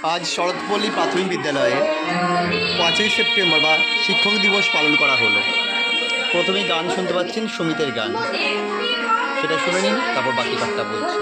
আজ শরৎপল্লী প্রাথমিক বিদ্যালয়ে 5ই সেপ্টেম্বর বা শিক্ষক দিবস পালন করা হলো। প্রথমেই গান শুনতে পাচ্ছেন সুমিতের গান, সেটা শুনে নিন, তারপর বাকি কথা বলছি।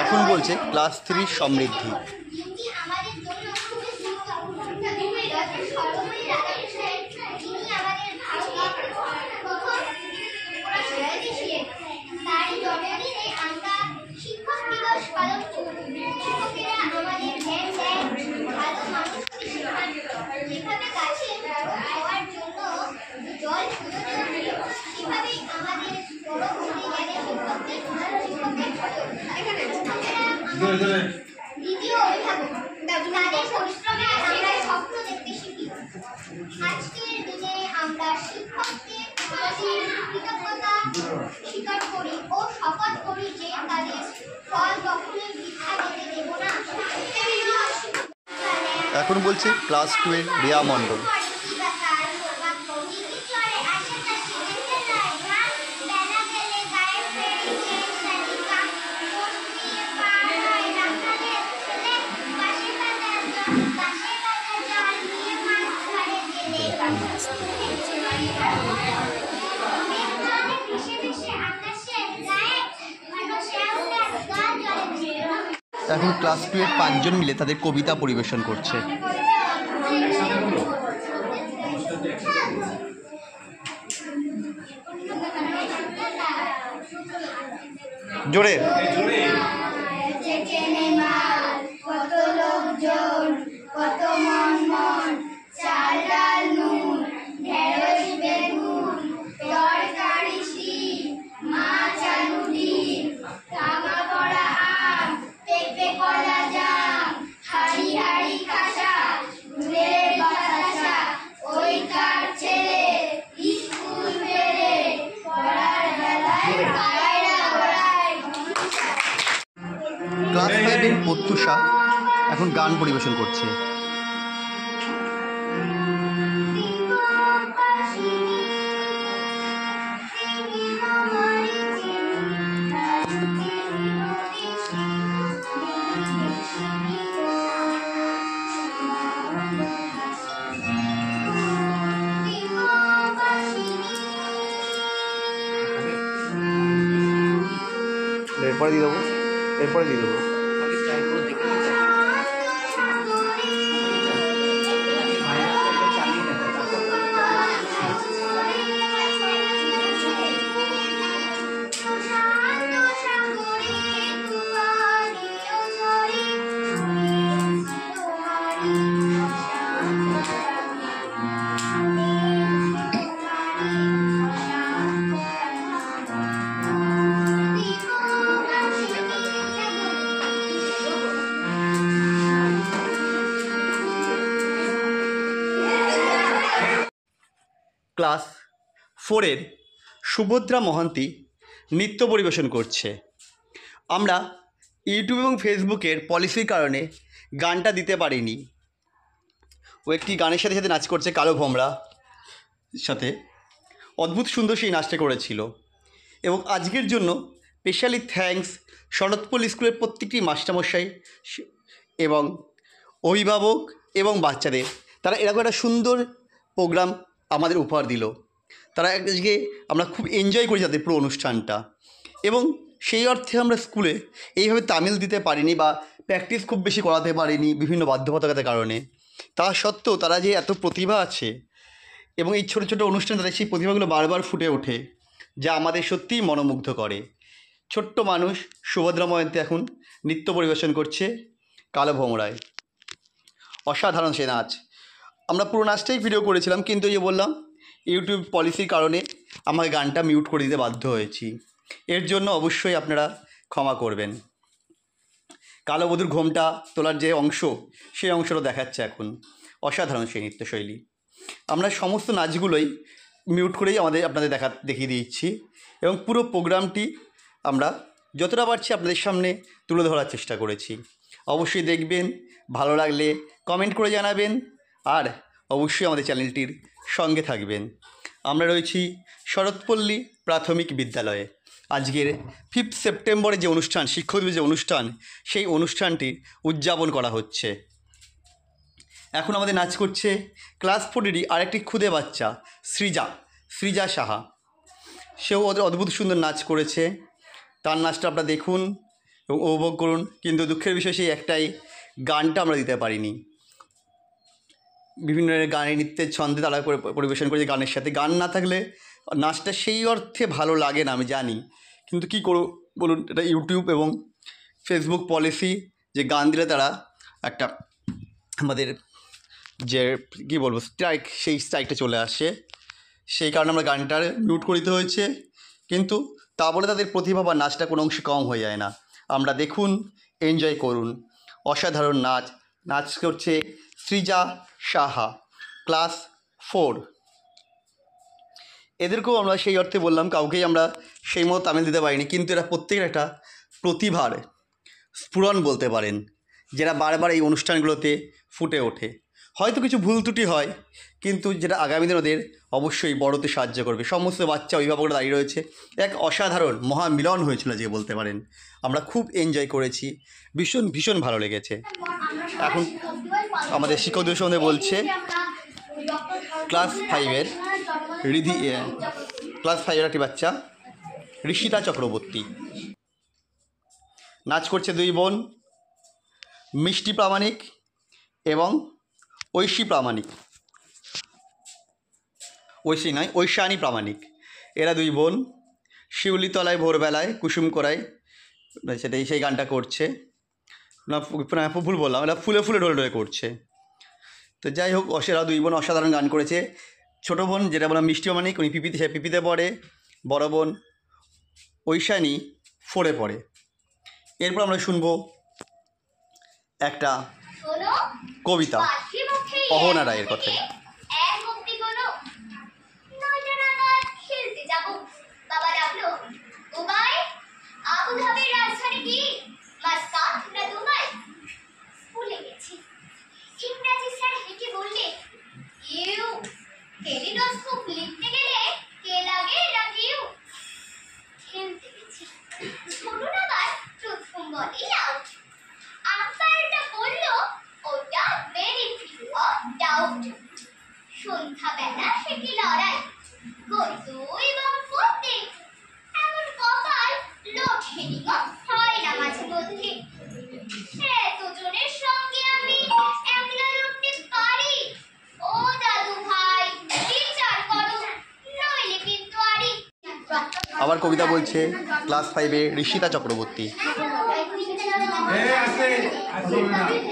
এখন বলছে ক্লাস 3 সমৃদ্ধি। দ্বিতীয় অভিভাবক তাদের পরিশ্রমে আমরা স্বপ্ন দেখতে শিখি। আজকের দিনে আমরা শিক্ষকদের প্রতি কৃতজ্ঞতা স্বীকার করি ও শপথ করি যে তাদের ফল কখনোই বৃথা যেতে দেব না। এখন বলছে ক্লাস 2 এর রিয়া মণ্ডল। এখন ক্লাস 2 এর 5 জন মিলে তাদের কবিতা পরিবেশন করছে। জোরে কত লোকজন, কত মন মন, চাল ডাল নুন, ঢেঁড়স বেগুন, তরকারি শিম, মাছ আলু ডিম, তামা পড়া আম, পেঁপে কলা জাম, হাড়ি হাড়ি কাঁচা, দুধের বাতাসা, ওই কার ছেলে স্কুল বেড়ে পড়ার বেলায় পায়রা ওড়ায়। ক্লাস 5 এর প্রত্যুষা এখন গান পরিবেশন করছে। এরপরে দিয়ে দেবো, এরপরে দিয়ে দেবো। ক্লাস 4-এর সুভদ্রা মহান্তি নৃত্য পরিবেশন করছে। আমরা ইউটিউব এবং ফেসবুকের পলিসির কারণে গানটা দিতে পারিনি। ও একটি গানের সাথে সাথে নাচ করছে, কালো ভোমরা সাথে অদ্ভুত সুন্দর সেই নাচটা করেছিল। এবং আজকের জন্য স্পেশালি থ্যাঙ্কস শরৎপল্লী স্কুলের প্রত্যেকটি মাস্টারমশাই এবং অভিভাবক এবং বাচ্চাদের। তারা এরকম একটা সুন্দর প্রোগ্রাম আমাদের উপহার দিল। তারা আজকে আমরা খুব এনজয় করি যাদের পুরো অনুষ্ঠানটা। এবং সেই অর্থে আমরা স্কুলে এইভাবে তামিল দিতে পারিনি বা প্র্যাকটিস খুব বেশি করাতে পারিনি বিভিন্ন বাধ্যবাধকতার কারণে। তা সত্ত্বেও তারা যে এত প্রতিভা আছে এবং এই ছোটো ছোটো অনুষ্ঠান তাদের সেই প্রতিভাগুলো বারবার ফুটে ওঠে, যা আমাদের সত্যিই মনোমুগ্ধ করে। ছোট্ট মানুষ সুভদ্রা মহান্তি এখন নৃত্য পরিবেশন করছে কালো ভোমরায়। অসাধারণ সে নাচ। আমরা পুরো নাচটাই ভিডিও করেছিলাম, কিন্তু এই যে বললাম ইউটিউব পলিসির কারণে আমাকে গানটা মিউট করে দিতে বাধ্য হয়েছি। এর জন্য অবশ্যই আপনারা ক্ষমা করবেন। কালো বধূর ঘোমটা তোলার যে অংশ, সেই অংশটা দেখাচ্ছে এখন। অসাধারণ সেই নৃত্যশৈলী। আমরা সমস্ত নাচগুলোই মিউট করেই আপনাদের দেখিয়ে দিচ্ছি এবং পুরো প্রোগ্রামটি আমরা যতটা পারছি আপনাদের সামনে তুলে ধরার চেষ্টা করেছি। অবশ্যই দেখবেন, ভালো লাগলে কমেন্ট করে জানাবেন আর অবশ্যই আমাদের চ্যানেলটির সঙ্গে থাকবেন। আমরা রয়েছি শরৎপল্লী প্রাথমিক বিদ্যালয়ে। আজকের 5 সেপ্টেম্বরে যে অনুষ্ঠান, শিক্ষক দিবসের যে অনুষ্ঠান, সেই অনুষ্ঠানটি উদযাপন করা হচ্ছে। এখন আমাদের নাচ করছে ক্লাস 4-এরই আরেকটি খুদে বাচ্চা সৃজা সাহা। সেও অদ্ভুত সুন্দর নাচ করেছে। তার নাচটা আপনারা দেখুন এবং উপভোগ করুন। কিন্তু দুঃখের বিষয় সেই একটাই, গানটা আমরা দিতে পারিনি। বিভিন্ন গানের নৃত্যের ছন্দে তারা পরিবেশন করেছে গানের সাথে। গান না থাকলে নাচটা সেই অর্থে ভালো লাগে না, আমি জানি, কিন্তু কী করব বলুন, এটা ইউটিউব এবং ফেসবুক পলিসি যে গান দিলে তারা একটা আমাদের যে কী বলবো স্ট্রাইক, সেই স্ট্রাইকটা চলে আসে। সেই কারণে আমরা গানটার মিউট করে দিতে হয়েছে। কিন্তু তা বলে তাদের প্রতিভা বা নাচটা কোনো অংশে কম হয়ে যায় না। আমরা দেখুন, এনজয় করুন। অসাধারণ নাচ করছে সৃজা সাহা, ক্লাস 4। এদেরকেও আমরা সেই অর্থে বললাম, কাউকেই আমরা সেই মতো তামিল দিতে পারিনি, কিন্তু এরা প্রত্যেকের একটা প্রতিভার স্ফুরণ বলতে পারেন, যেটা বারবার এই অনুষ্ঠানগুলোতে ফুটে ওঠে। হয়তো কিছু ভুল ত্রুটি হয়, কিন্তু যেটা আগামী দিন ওদের অবশ্যই বড়তে সাহায্য করবে। সমস্ত বাচ্চা অভিভাবকরা দাঁড়িয়ে রয়েছে। এক অসাধারণ মহামিলন হয়েছিল যে বলতে পারেন। আমরা খুব এনজয় করেছি, ভীষণ ভীষণ ভালো লেগেছে। এখন আমাদের শিক্ষক দিবস সম্বন্ধে বলছে ক্লাস 5-এর একটি বাচ্চা ঋষিতা চক্রবর্তী। নাচ করছে 2 বোন, মিষ্টি প্রামাণিক এবং ঐশানী প্রামাণিক। এরা 2 বোন শিউলিতলায় ভোরবেলায় কুসুম করায়, সেটাই সেই গানটা করছে না, ভুল বললাম, এরা ফুলে ফুলে ঢলে ঢলে করছে। তো যাই হোক, এরা 2 বোন অসাধারণ গান করেছে। ছোটো বোন যেটা বললাম মিষ্টি প্রামাণিক, উনি পিপিতে পড়ে। বড় বোন ঐশানী 4-এ পড়ে। এরপর আমরা শুনবো একটা কবিতা অহনা রায়ের কথা। সন্ধ্যাবেলা সেটি লড়াই গদ্য এবং পদ্যে, এমন কপাল লোডশেডিং হয় না মাঝে মধ্যে। এতজনের সঙ্গে আমি একলা লড়তে পারি? ও দাদু ভাই, বিচার করো, নইলে কিন্তু আরি। আবার কবিতা বলছে ক্লাস 5-এ ঋষিতা চক্রবর্তী।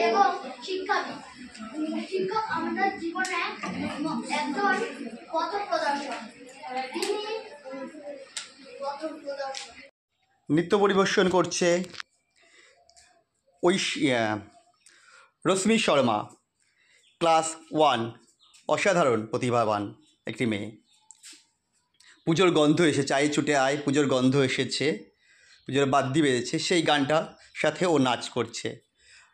এবং শিক্ষক আমাদের জীবনে একজন পথ প্রদর্শক। নৃত্য পরিবেশন করছে রশ্মি শর্মা, ক্লাস 1। অসাধারণ প্রতিভাবান একটি মেয়ে। পুজোর গন্ধ এসে চায়ে ছুটে আয়, পুজোর গন্ধ এসেছে, পুজোর বাদ্যি বেজেছে, সেই গানটার সাথে ও নাচ করছে।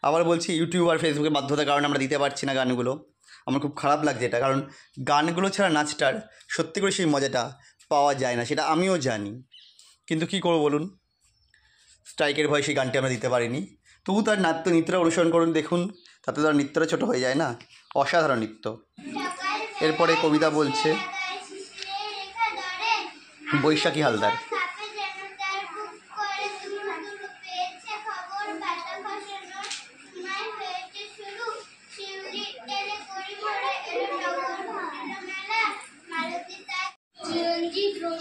আবার বলছি ইউটিউব আর ফেসবুকের বাধ্যতার কারণে আমরা দিতে পারছি না গানগুলো। আমার খুব খারাপ লাগছে এটা, কারণ গানগুলো ছাড়া নাচটার সত্যি করে সেই মজাটা পাওয়া যায় না, সেটা আমিও জানি। কিন্তু কী করবো বলুন, স্ট্রাইকের ভয় সেই গানটি আমরা দিতে পারিনি। তবু তার নৃত্যটা অনুসরণ করুন, দেখুন, তাতে তার নৃত্যটা ছোটো হয়ে যায় না, অসাধারণ নৃত্য। এরপরে কবিতা বলছে বৈশাখী হালদার।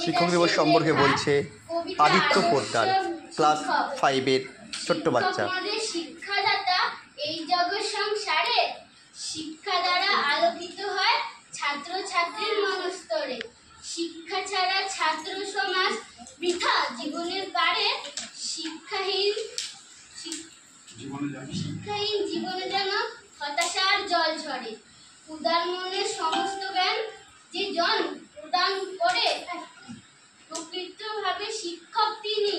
শিক্ষক দিবস সম্পর্কে বলছে আদিত্য পোদ্দার, ক্লাস 5-এর ছোট্ট বাচ্চা। শিক্ষাদাতা এই জগৎ সংসারে, শিক্ষা দ্বারা আলোকিত হয় ছাত্র ছাত্রীর মনস্তরে। শিক্ষা ছাড়া ছাত্র সমাজ বৃথা জীবনের পারে, শিক্ষাহীন জীবনে যেন হতাশার জল ঝরে। উদার মনের সমস্ত জ্ঞান যে জন প্রদান করে, প্রকৃতভাবে শিক্ষক তিনি,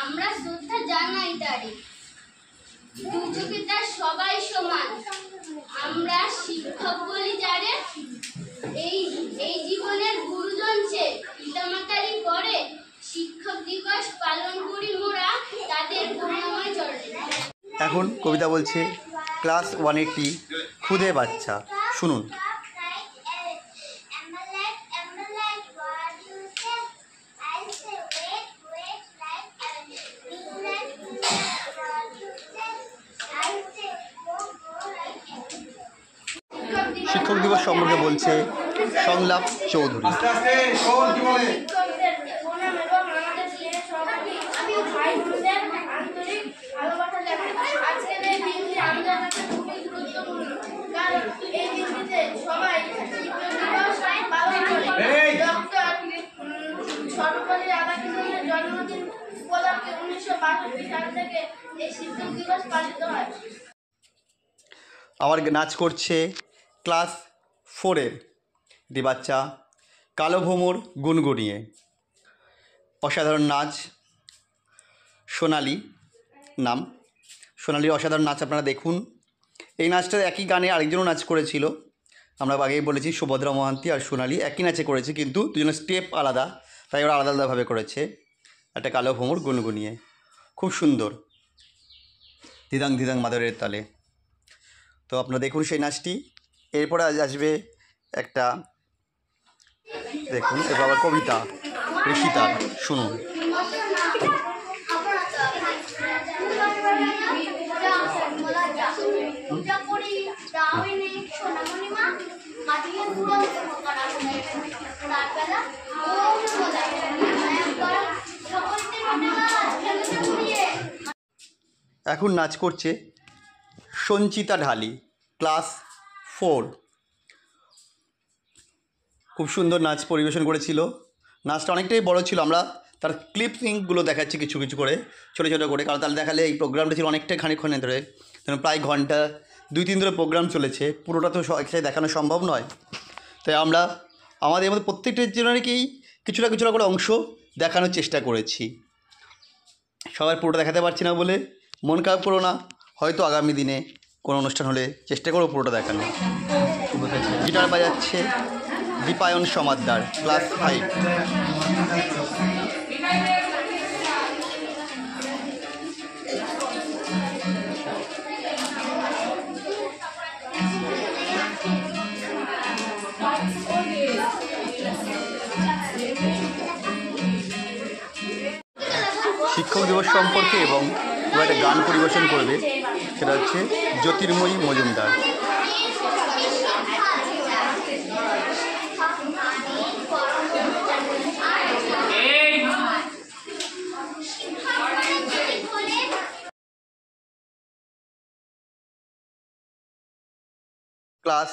আমরা শ্রদ্ধা জানাই তারে। দুচোখে তার সবাই সমান, আমরা শিক্ষক বলি যারে। এই জীবনের গুরুজন সে, পিতামাতারই পরে, শিক্ষক দিবস পালন করি মোরা তাদের করুণাময় চরণে। এখন কবিতা বলছে ক্লাস 1-এর খুদে বাচ্চা, শুনুন। শিক্ষক দিবস সম্পর্কে বলছে সংলাপ চৌধুরী। আবার নাচ করছে ক্লাস 4-এর একটি বাচ্চা, কালো ভোমর গুনগুনিয়ে। অসাধারণ নাচ, সোনালি নাম, সোনালির অসাধারণ নাচ আপনারা দেখুন। এই নাচটা একই গানে আরেকজনও নাচ করেছিল, আমরা আগেই বলেছি সুভদ্রা মহান্তি আর সোনালি একই নাচে করেছে, কিন্তু দুজনের স্টেপ আলাদা, তাই ওরা আলাদা আলাদাভাবে করেছে। একটা কালো ভোমর গুনগুনিয়ে, খুব সুন্দর, ধিদাং ধিদাং মাদরের তালে। তো আপনারা দেখুন সেই নাচটি। এরপরে আসবে একটা, দেখুন এবার আবার কবিতা ঋষিতার, শুনুন। এখন নাচ করছে সঞ্চিতা ঢালি, ক্লাস 4। খুব সুন্দর নাচ পরিবেশন করেছিল। নাচটা অনেকটাই বড় ছিল, আমরা তার ক্লিপিংগুলো দেখাচ্ছি কিছু কিছু করে, ছোটো ছোটো করে, কারণ তাহলে দেখালে এই প্রোগ্রামটা ছিল অনেকটাই খানিকক্ষণে ধরে, প্রায় ঘন্টা 2-3 ধরে প্রোগ্রাম চলেছে, পুরোটা তো একসাথে দেখানো সম্ভব নয়। তাই আমরা আমাদের মধ্যে প্রত্যেকটা জনেরকেই কিছুটা কিছুটা করে অংশ দেখানোর চেষ্টা করেছি। সবার পুরোটা দেখাতে পারছি না বলে মন খারাপ করো না, হয়তো আগামী দিনে কোনো অনুষ্ঠান হলে চেষ্টা করো পুরোটা দেখানো। গিটার বাজাচ্ছে দীপায়ন সমাদ্দার, ক্লাস 5। শিক্ষক দিবস সম্পর্কে এবং একটা গান পরিবেশন করবে, সেটা হচ্ছে জ্যোতির্ময়ী মজুমদার। ক্লাস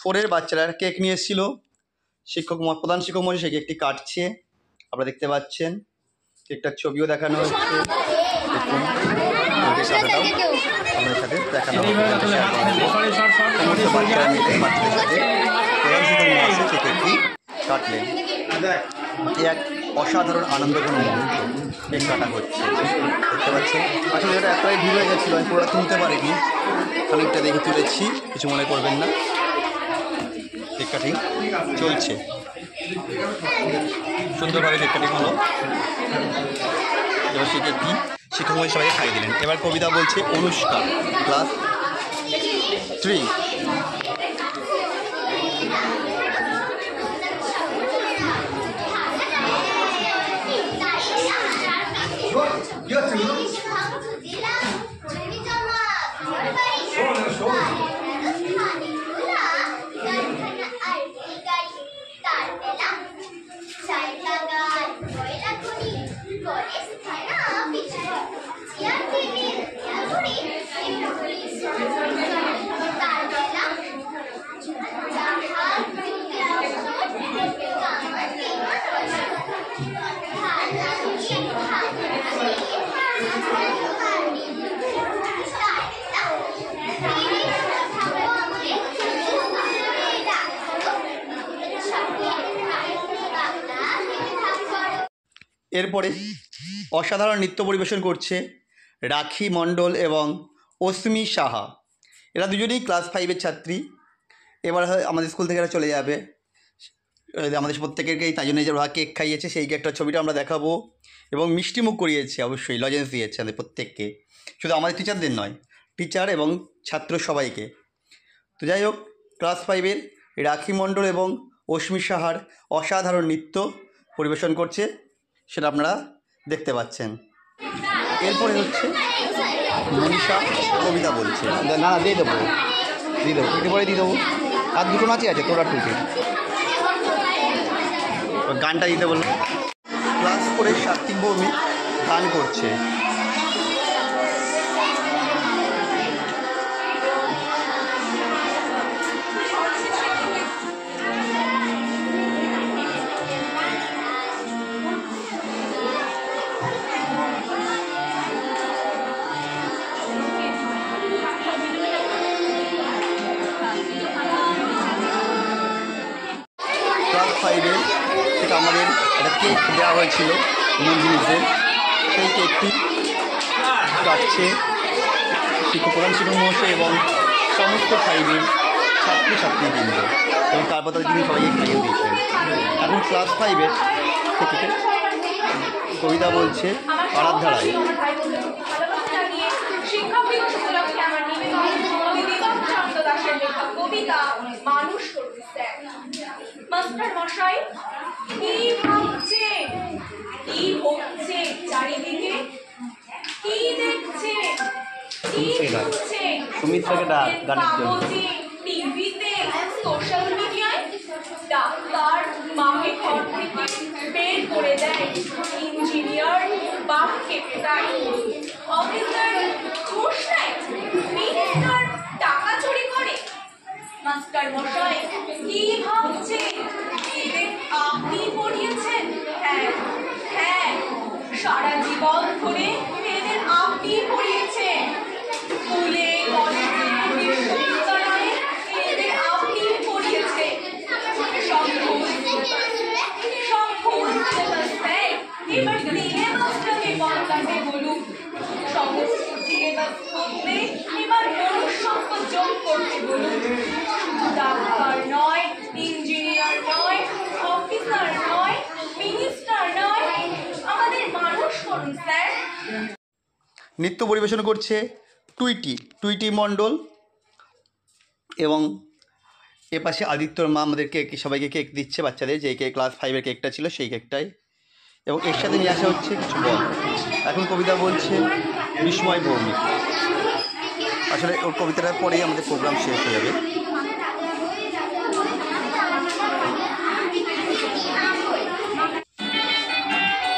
4-এর বাচ্চারা কেক নিয়ে এসেছিল, প্রধান শিক্ষক মহাশয় সেই কেকটি কাটছে, আপনারা দেখতে পাচ্ছেন। কেকটার ছবিও দেখানো হচ্ছে, আপনাদের সাথে দেখানো বাচ্চারা মিলে বাচ্চাদের সাথে প্রধান শিক্ষক মহাশয় সেই কেকটি কাটলেন। এই এক অসাধারণ আনন্দঘন মুহূর্ত কেক কাটা হচ্ছে, দেখতে পাচ্ছেন। আসলে এটা এতটাই ভিড় হয়ে গেছিলো, আমি পুরোটা তুলতে পারিনি, খানিকটা দেখে তুলেছি, কিছু মনে করবেন না। কেক কাটিং চলছে, সুন্দরভাবে কেক কাটিং হলো। এবার সেই কেকটি শিক্ষক মহাশয় সবাইকে খাইয়ে দিলেন। এবার কবিতা বলছে অনুষ্কা, ক্লাস 3। এরপরে অসাধারণ নৃত্য পরিবেশন করছে রাখি মণ্ডল এবং অস্মি সাহা। এরা দুজনেই ক্লাস 5-এর ছাত্রী। এবার আমাদের স্কুল থেকে এরা চলে যাবে, আমাদের প্রত্যেকেরকেই তাই জন্য যে ওরা কেক খাইয়েছে সেই কেকটার ছবিটা আমরা দেখাবো, এবং মিষ্টি মুখ করিয়েছে, অবশ্যই লজেন্স দিয়েছে আমাদের প্রত্যেককে, শুধু আমাদের টিচারদের নয়, টিচার এবং ছাত্র সবাইকে। তো যাই হোক, ক্লাস 5-এর রাখি মণ্ডল এবং অস্মি সাহার অসাধারণ নৃত্য পরিবেশন করছে, সেটা আপনারা দেখতে পাচ্ছেন। এরপরে হচ্ছে মনীষা কবিতা বলছে, না দিয়ে দেবো একটু পরে দিয়ে দেবো, আর দুটো নাচই আছে, তোরা টুকে গানটা দিতে বললো। ক্লাস 4-এর সাত্বিক ভৌমিক গান করছে। ক্লাস 5-এর থেকে আমাদের একটা কেক দেওয়া হয়েছিল মঞ্জুরিদের, সেই কেকটি কাটছে প্রধান শিক্ষক মহাশয় এবং সমস্ত 5-এর ছাত্রছাত্রীবৃন্দ, এবং তারপর তিনি সবাইকে খাইয়ে দিয়েছেন। এখন ক্লাস 5-এর থেকে কবিতা বলছে আরাধ্যা রায়। শিক্ষক দিবস উপলক্ষে আমার নিবেদন চন্দ্র দাসের লেখা কবিতা মানুষ করতে স্যার। মাস্টার মশাই, কি ভাবছে, কি হচ্ছে চারিদিকে, কি দেখছে, কি শুনছে কাগজে, টিভিতে, সোশ্যাল মিডিয়ায়? ডাক্তার মাকে ঘর থেকে বের করে দেয়, ইঞ্জিনিয়ার বাপকে পেটায়, অফিসার ঘুষ নেয়, মিনিস্টার টাকা চুরি করে। মাস্টার মশাই কি ভাবছে, এদের আপনি পড়িয়েছেন? হ্যাঁ হ্যাঁ, সারা জীবন ধরে এদের আপনি পড়িয়েছেন, স্কুলে কলেজে বিশ্ববিদ্যালয়ে এদের আপনি পড়িয়েছেন। এবার সিলেবাসটাকে বদলাতে বলুন, সমস্ত সিলেবাস বদলে এবার মনুষ্যত্ব যোগ করতে বলুন। ডাক্তার নয়, ইঞ্জিনিয়ার নয়, অফিসার নয়, মিনিস্টার নয়, আমাদের মানুষ করুন স্যার। নৃত্য পরিবেশন করছে টুইটি মণ্ডল, এবং এপাশে আদিত্যর মা আমাদেরকে সবাইকে কেক দিচ্ছে, বাচ্চাদের যে কেক ক্লাস 5-এর কেকটা ছিল সেই কেকটাই, এবং এর সাথে নিয়ে আসা হচ্ছে কিছু বল। এখন কবিতা বলছে বিস্ময় ভৌমিক। আসলে ওর কবিতাটার পরেই আমাদের প্রোগ্রাম শেষ হয়ে যাবে।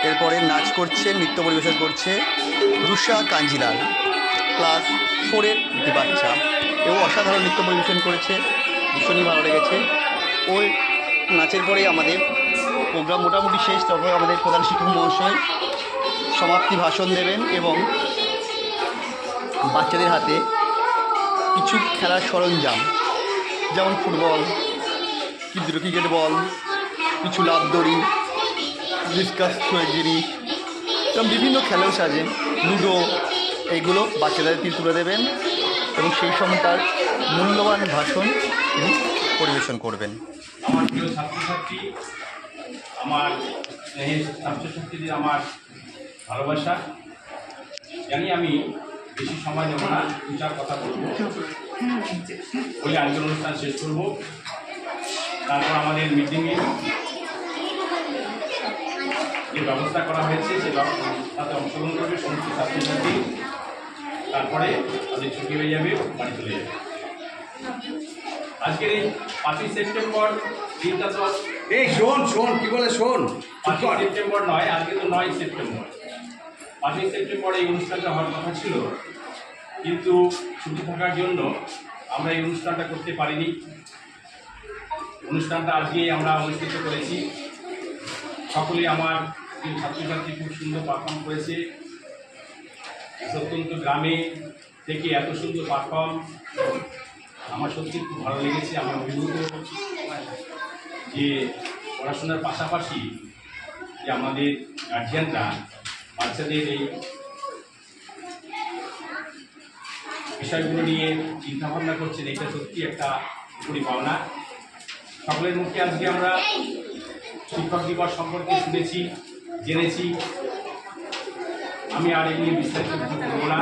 এরপরে নাচ করছে, নৃত্য পরিবেশন করছে রুষা কাঞ্জিলাল, ক্লাস 4-এর একটি বাচ্চা, এবং অসাধারণ নৃত্য পরিবেশন করেছে, ভীষণই ভালো লেগেছে। ওই নাচের পরেই আমাদের প্রোগ্রাম মোটামুটি শেষ। তারপর আমাদের প্রধান শিক্ষক মহাশয় সমাপ্তি ভাষণ দেবেন, এবং বাচ্চাদের হাতে কিছু খেলার সরঞ্জাম, যেমন ফুটবল, ক্রিকেট বল, কিছু লাভ দড়ি, ডিসকাস জিনিস এবং বিভিন্ন খেলাও সাজে, লুডো, এইগুলো বাচ্চাদের তুলে দেবেন এবং সেই সময় তার মূল্যবান ভাষণ তিনি পরিবেশন করবেন। আমার প্রিয় ছাত্রছাত্রী, আমার স্নেহের ছাত্রছাত্রীদের আমার ভালোবাসা, জানি আমি বেশি সময় নেব না, দু চার কথা বলব বলে আজকের অনুষ্ঠান শেষ করব। তারপর আমাদের মিটিং এ যে ব্যবস্থা করা হয়েছে সে তাতে অংশগ্রহণ করবে সমস্ত ছাত্রছাত্রী। তারপরে তাদের ছুটি হয়ে যাবে, বাড়ি চলে যাবে। আজকের এই 5ই সেপ্টেম্বর দিনটা তো এই শোন কি বলে শোন 5ই সেপ্টেম্বর নয়, আজকে তো 9ই সেপ্টেম্বর। 5ই সেপ্টেম্বর এই অনুষ্ঠানটা হওয়ার কথা ছিল, কিন্তু ছুটি থাকার জন্য আমরা এই অনুষ্ঠানটা করতে পারিনি। অনুষ্ঠানটা আজকে আমরা অনুষ্ঠিত করেছি। সকলে আমার যে ছাত্রছাত্রী খুব সুন্দর পারফর্ম করেছে। প্রত্যন্ত গ্রামে থেকে এত সুন্দর পারফর্ম আমার সত্যি খুব ভালো লেগেছে। আমার অভিভূত যে পড়াশোনার পাশাপাশি যে আমাদের গার্জিয়ানরা বাচ্চাদের এই বিষয়গুলো নিয়ে চিন্তাভাবনা করছেন, এটা সত্যি একটা উপরি পাওনা। সকলের মুখে আজকে আমরা শিক্ষক দিবস সম্পর্কে শুনেছি, জেনেছি। আমি আর এই নিয়ে বিস্তারিত কিছু করবো না।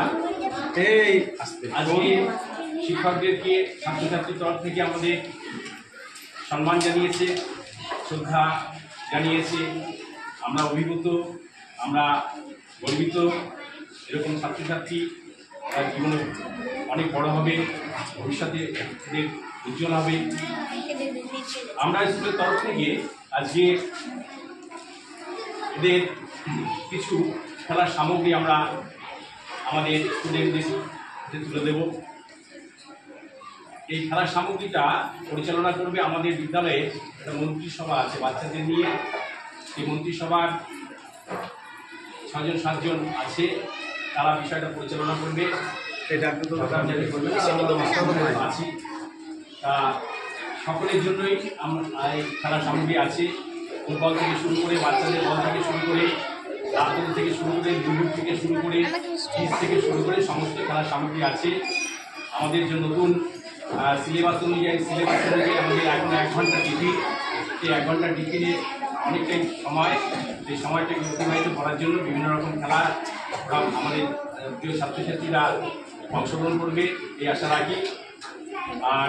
এই আজকে শিক্ষকদেরকে ছাত্রছাত্রীর তরফ থেকে আমাদের সম্মান জানিয়েছে, শ্রদ্ধা জানিয়েছে। আমরা অভিভূত, আমরা গর্বিত। এরকম ছাত্রছাত্রী তার জীবনে অনেক বড় হবে, ভবিষ্যতে এদের উজ্জ্বল হবে। আমরা স্কুলের তরফ থেকে আজকে এদের কিছু খেলার সামগ্রী আমরা আমাদের স্টুডেন্টদের তুলে দেব। এই খেলার সামগ্রীটা পরিচালনা করবে আমাদের বিদ্যালয়ে একটা মন্ত্রিসভা আছে বাচ্চাদের নিয়ে। এই মন্ত্রিসভার 6জন আছে, তারা বিষয়টা পরিচালনা করবে। এটা আছি তা সকলের জন্যই এই খেলার সামগ্রী আছে। ফুটবল থেকে শুরু করে, বাচ্চাদের বল থেকে শুরু করে, রাতদড়ি থেকে শুরু করে, দুপুর থেকে শুরু করে, চিজ থেকে শুরু করে সমস্ত খেলার সামগ্রী আছে। আমাদের যে নতুন সিলেবাস অনুযায়ী আমাদের এখন 1 ঘন্টা টিফিন। এই 1 ঘন্টা টিফিনে অনেকটাই সময়, এই সময়টাকে অতিবাহিত করার জন্য বিভিন্ন রকম খেলা আমাদের প্রিয় ছাত্রছাত্রীরা অংশগ্রহণ করবে এই আশা রাখি। আর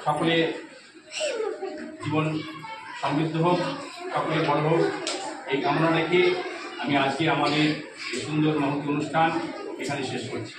সকলে জীবন সমৃদ্ধ হোক, সকলে বড় হোক, এই কামনা রেখে আমি আজকে আমাদের এই সুন্দর মহতি অনুষ্ঠান এখানে শেষ করছি।